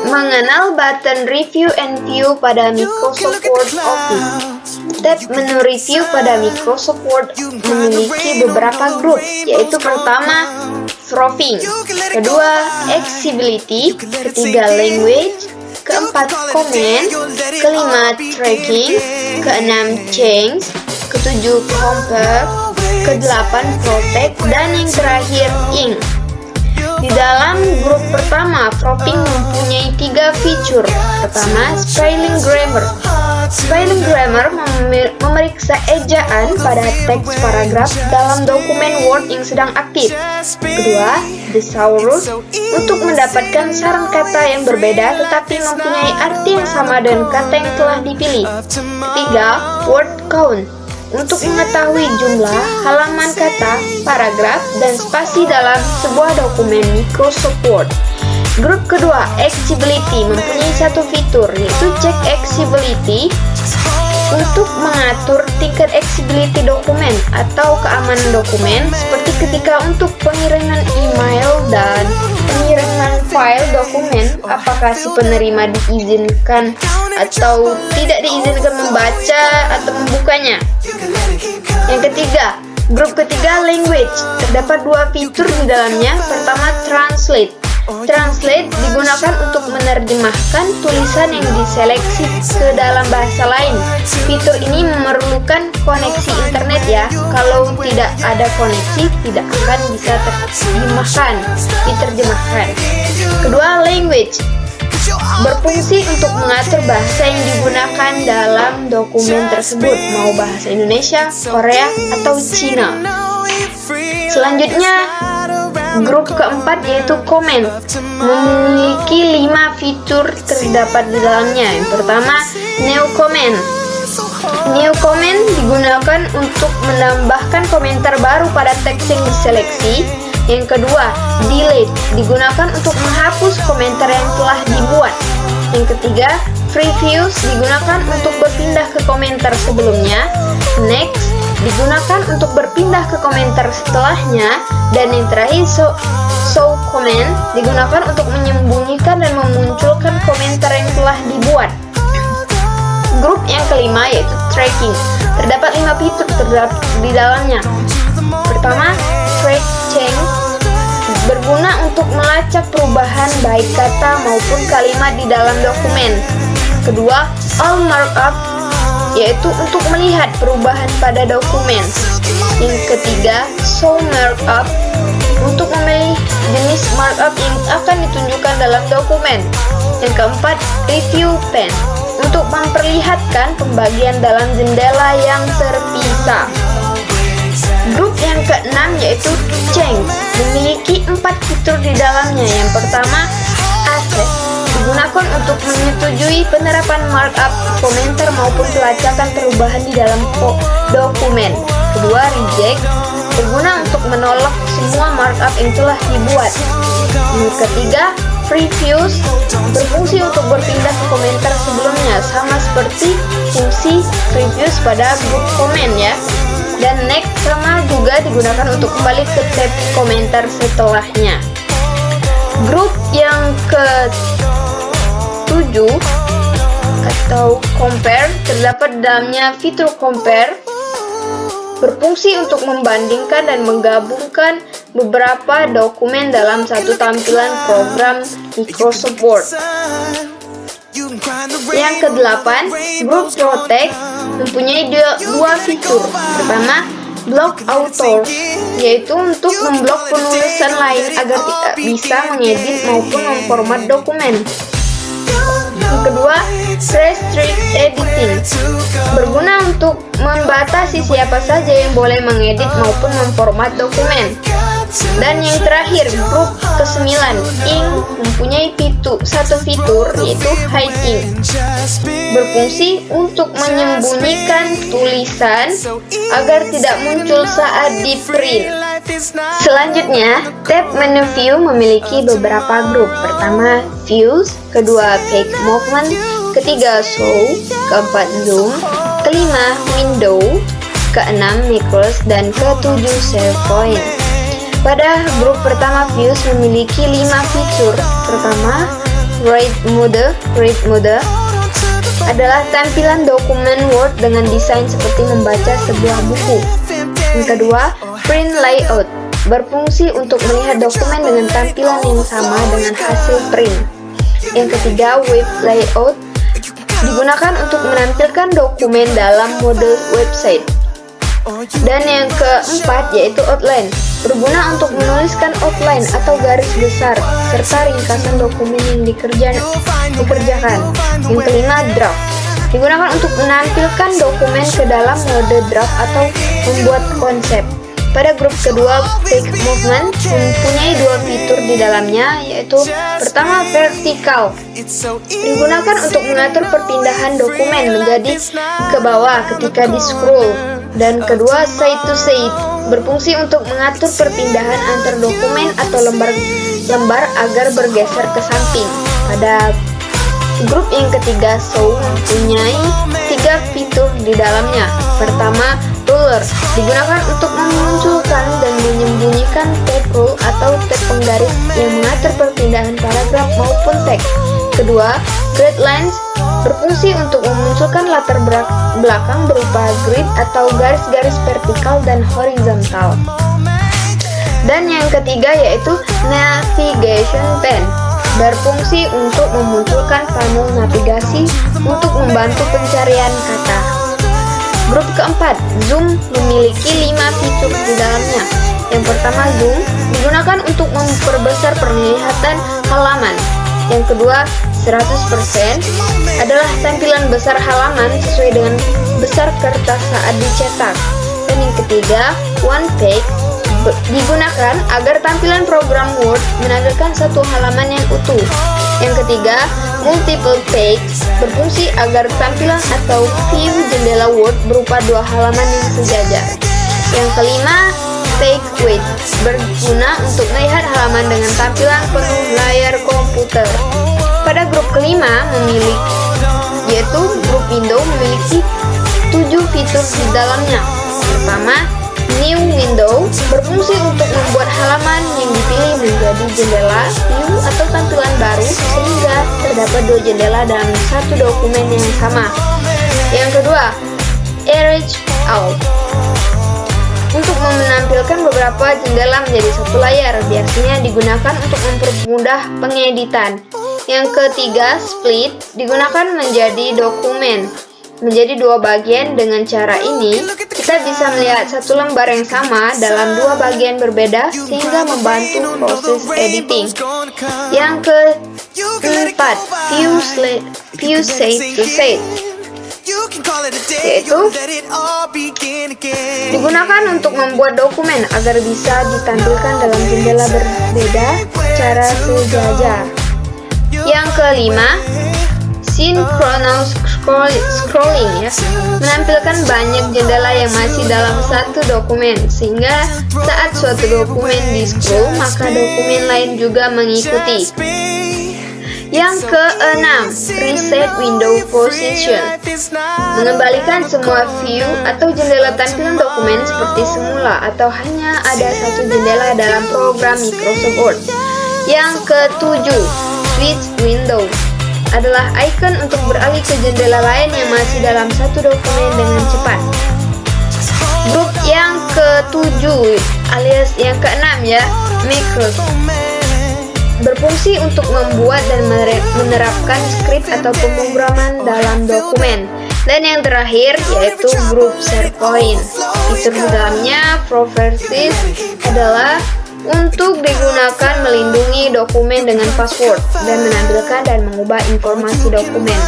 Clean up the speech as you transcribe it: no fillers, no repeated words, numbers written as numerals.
Mengenal button Review and View pada Microsoft Word Office. Tab menu Review pada Microsoft Word memiliki beberapa grup, yaitu pertama, Proofing, kedua, Accessibility, ketiga, Language, keempat, Comment, kelima, Tracking, keenam, Change, ketujuh, Compare, kedelapan, Protect, dan yang terakhir, Ink. Di dalam grup pertama, Proofing mempunyai 3 fitur. Pertama, Spelling Grammar. Spelling Grammar memeriksa ejaan pada teks paragraf dalam dokumen Word yang sedang aktif. Kedua, Thesaurus untuk mendapatkan sarang kata yang berbeda tetapi mempunyai arti yang sama dengan kata yang telah dipilih. Ketiga, Word Count untuk mengetahui jumlah, halaman kata, paragraf, dan spasi dalam sebuah dokumen Microsoft Word. Grup kedua, Accessibility, mempunyai satu fitur, yaitu Check Accessibility untuk mengatur tingkat accessibility dokumen atau keamanan dokumen, seperti ketika untuk pengiriman email dan pengiriman file dokumen, apakah si penerima diizinkan atau tidak diizinkan membaca atau membukanya. Yang ketiga, grup ketiga, Language. Terdapat 2 fitur di dalamnya. Pertama, Translate. Translate digunakan untuk menerjemahkan tulisan yang diseleksi ke dalam bahasa lain. Fitur ini memerlukan koneksi internet ya. Kalau tidak ada koneksi, tidak akan bisa diterjemahkan. Kedua, Language berfungsi untuk mengatur bahasa yang digunakan dalam dokumen tersebut, mau bahasa Indonesia, Korea, atau Cina. Selanjutnya, grup keempat yaitu Comment, memiliki 5 fitur terdapat di dalamnya. Yang pertama, New Comment. New Comment digunakan untuk menambahkan komentar baru pada teks yang diseleksi. Yang kedua, Delete, digunakan untuk menghapus komentar yang telah dibuat. Yang ketiga, Previews, digunakan untuk berpindah ke komentar sebelumnya. Next, digunakan untuk berpindah ke komentar setelahnya. Dan yang terakhir, Show Comment, digunakan untuk menyembunyikan dan memunculkan komentar yang telah dibuat. Grup yang kelima yaitu Tracking. Terdapat 5 fitur di dalamnya. Pertama, Track Change, berguna untuk melacak perubahan baik kata maupun kalimat di dalam dokumen. Kedua, All Markup, yaitu untuk melihat perubahan pada dokumen. Yang ketiga, Show Markup, untuk memilih jenis markup yang akan ditunjukkan dalam dokumen. Yang keempat, Review Pane, untuk memperlihatkan pembagian dalam jendela yang terpisah. Grup yang keenam yaitu Change, memiliki 4 fitur di dalamnya. Yang pertama, Accept, digunakan untuk menyetujui penerapan markup, komentar maupun pelacakan perubahan di dalam dokumen. Kedua, Reject, berguna untuk menolak semua markup yang telah dibuat. Yang ketiga, Previews, berfungsi untuk berpindah ke komentar sebelumnya, sama seperti fungsi Previews pada grup komen ya. Dan Next sama juga digunakan untuk kembali ke tab komentar setelahnya. Grup yang ke-7 atau Compare, terdapat dalamnya fitur Compare, berfungsi untuk membandingkan dan menggabungkan beberapa dokumen dalam satu tampilan program Microsoft Word. Yang ke-8, grup Protect mempunyai 2 fitur. Pertama, Block Author, yaitu untuk memblok penulisan lain agar tidak bisa mengedit maupun memformat dokumen. Yang kedua, Restrict Editing, berguna untuk membatasi siapa saja yang boleh mengedit maupun memformat dokumen. Dan yang terakhir, grup ke-9, Ink, mempunyai satu fitur yaitu Hide Ink, berfungsi untuk menyembunyikan tulisan agar tidak muncul saat di print. Selanjutnya, tab menu View memiliki beberapa grup. Pertama, Views, kedua, Page Movement, ketiga, Show, keempat, Zoom, kelima, Window, keenam, Macros, dan ke-7, Save Point. Pada grup pertama, Views memiliki 5 fitur. Pertama, Read Mode adalah tampilan dokumen Word dengan desain seperti membaca sebuah buku. Yang kedua, Print Layout berfungsi untuk melihat dokumen dengan tampilan yang sama dengan hasil print. Yang ketiga, Web Layout digunakan untuk menampilkan dokumen dalam mode website. Dan yang keempat yaitu Outline, berguna untuk menuliskan outline atau garis besar serta ringkasan dokumen yang dikerjakan. Yang kelima, Draft digunakan untuk menampilkan dokumen ke dalam mode draft atau membuat konsep. Pada grup kedua, Take Movement mempunyai 2 fitur di dalamnya, yaitu pertama, Vertical digunakan untuk mengatur perpindahan dokumen menjadi ke bawah ketika di scroll, dan kedua, Side to Side berfungsi untuk mengatur perpindahan antar dokumen atau lembar agar bergeser ke samping. Pada grup yang ketiga, Show mempunyai 3 fitur di dalamnya. Pertama, Ruler digunakan untuk memunculkan dan menyembunyikan tab rule atau tab penggaris yang mengatur perpindahan paragraf maupun teks. Kedua, Grid Lines berfungsi untuk memunculkan latar belakang berupa grid atau garis-garis vertikal dan horizontal. Dan yang ketiga yaitu Navigation Pane berfungsi untuk memunculkan panel navigasi untuk membantu pencarian kata. Grup keempat, Zoom memiliki 5 fitur di dalamnya. Yang pertama, Zoom digunakan untuk memperbesar penglihatan halaman. Yang kedua, 100% adalah tampilan besar halaman sesuai dengan besar kertas saat dicetak. Dan yang ketiga, One Page digunakan agar tampilan program Word menampilkan satu halaman yang utuh. Yang ketiga, Multiple Page berfungsi agar tampilan atau view jendela Word berupa 2 halaman yang sejajar. Yang kelima, Take With berguna untuk melihat halaman dengan tampilan penuh layar komputer. Pada grup kelima yaitu grup Window memiliki 7 fitur di dalamnya. Pertama, New Window berfungsi untuk membuat halaman yang dipilih menjadi jendela, view, atau tampilan baru sehingga terdapat 2 jendela dalam satu dokumen yang sama. Yang kedua, Erase Out untuk menampilkan beberapa jendela menjadi satu layar, biasanya digunakan untuk mempermudah pengeditan. Yang ketiga, Split digunakan menjadi dokumen menjadi 2 bagian. Dengan cara ini, kita bisa melihat satu lembar yang sama dalam 2 bagian berbeda sehingga membantu proses editing. Yang keempat, View Side to Side yaitu digunakan untuk membuat dokumen agar bisa ditampilkan dalam jendela berbeda secara sejajar. Yang kelima, Synchronous Scrolling menampilkan banyak jendela yang masih dalam satu dokumen, sehingga saat suatu dokumen di scroll maka dokumen lain juga mengikuti. Yang keenam, Reset Window Position mengembalikan semua view atau jendela tampilan dokumen seperti semula atau hanya ada satu jendela dalam program Microsoft Word. Yang ketujuh, Switch Window adalah icon untuk beralih ke jendela lain yang masih dalam satu dokumen dengan cepat. Grup yang ketujuh alias yang keenam Microsoft berfungsi untuk membuat dan menerapkan skrip atau pemrograman dalam dokumen. Dan yang terakhir yaitu grup SharePoint. Fitur di dalamnya Properties adalah untuk digunakan melindungi dokumen dengan password dan menampilkan dan mengubah informasi dokumen.